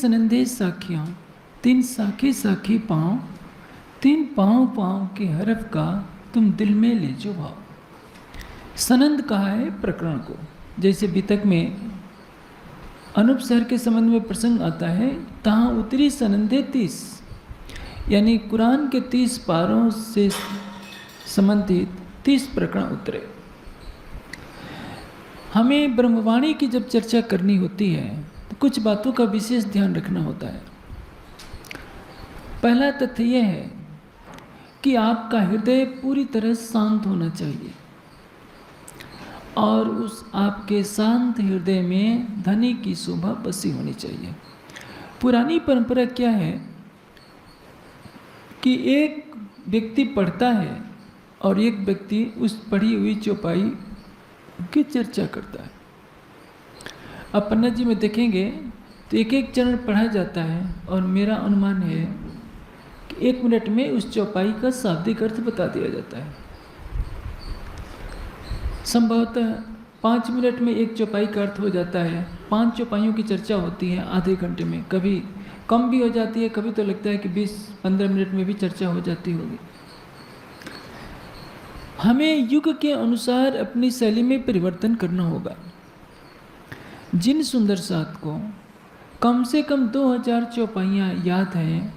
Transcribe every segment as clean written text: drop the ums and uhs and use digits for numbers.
सनंदे साखियाँ, तीन साखी साखी पाँव, तीन पाँव पाँव के हरफ का तुम दिल में ले जो भाव। सनंद कहा है प्रकरण को, जैसे वितक में अनुपसर के संबंध में प्रसंग आता है, तहाँ उतरी सनंदे 30, यानी कुरान के 30 पारों से संबंधित 30 प्रकरण उतरे। हमें ब्रह्मवाणी की जब चर्चा करनी होती है तो कुछ बातों का विशेष ध्यान रखना होता है। पहला तथ्य यह है कि आपका हृदय पूरी तरह शांत होना चाहिए और उस आपके शांत हृदय में धनी की शोभा बसी होनी चाहिए। पुरानी परंपरा क्या है कि एक व्यक्ति पढ़ता है और एक व्यक्ति उस पढ़ी हुई चौपाई की चर्चा करता है। अब पन्ना जी में देखेंगे तो एक एक चरण पढ़ा जाता है और मेरा अनुमान है कि 1 मिनट में उस चौपाई का शाब्दिक अर्थ बता दिया जाता है। संभवतः 5 मिनट में एक चौपाई का अर्थ हो जाता है। 5 चौपाइयों की चर्चा होती है आधे घंटे में, कभी कम भी हो जाती है, कभी तो लगता है कि 20-15 मिनट में भी चर्चा हो जाती होगी। हमें युग के अनुसार अपनी शैली में परिवर्तन करना होगा। जिन सुंदर साथ को कम से कम 2000 चौपाइयाँ याद हैं,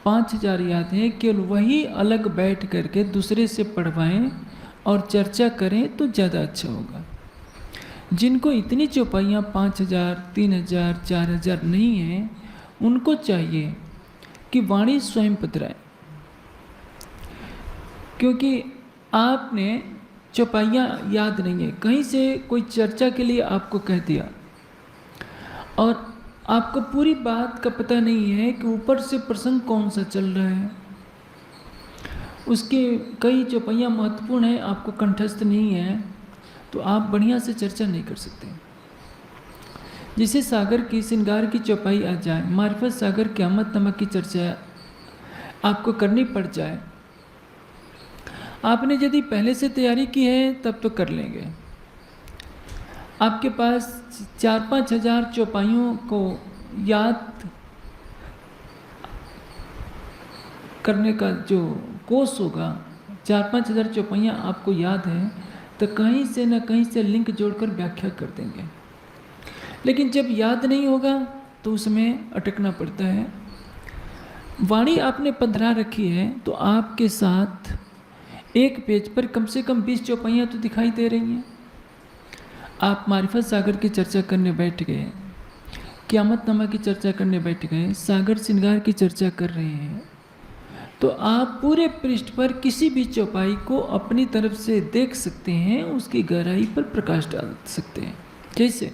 5000 याद हैं, केवल वही अलग बैठ करके दूसरे से पढ़वाएं और चर्चा करें तो ज़्यादा अच्छा होगा। जिनको इतनी चौपाइयाँ 5000, 3000, 4000 नहीं हैं, उनको चाहिए कि वाणी स्वयं पधराए, क्योंकि आपने चौपाइयाँ याद नहीं है, कहीं से कोई चर्चा के लिए आपको कह दिया और आपको पूरी बात का पता नहीं है कि ऊपर से प्रसंग कौन सा चल रहा है। उसके कई चौपाइयाँ महत्वपूर्ण हैं, आपको कंठस्थ नहीं है, तो आप बढ़िया से चर्चा नहीं कर सकते। जिसे सागर की श्रृंगार की चौपाई आ जाए, मार्फत सागर क़यामत नमक की चर्चा आपको करनी पड़ जाए, आपने यदि पहले से तैयारी की है तब तो कर लेंगे। आपके पास 4-5 हज़ार चौपाइयों को याद करने का जो कोर्स होगा, 4-5 हज़ार चौपाइयाँ आपको याद हैं, तो कहीं से न कहीं से लिंक जोड़कर व्याख्या कर देंगे। लेकिन जब याद नहीं होगा तो उसमें अटकना पड़ता है। वाणी आपने पधरा रखी है तो आपके साथ एक पेज पर कम से कम 20 चौपाइयाँ तो दिखाई दे रही हैं। आप मारिफत सागर की चर्चा करने बैठ गए, क़यामत नामा की चर्चा करने बैठ गए, सागर श्रृंगार की चर्चा कर रहे हैं, तो आप पूरे पृष्ठ पर किसी भी चौपाई को अपनी तरफ से देख सकते हैं, उसकी गहराई पर प्रकाश डाल सकते हैं। जैसे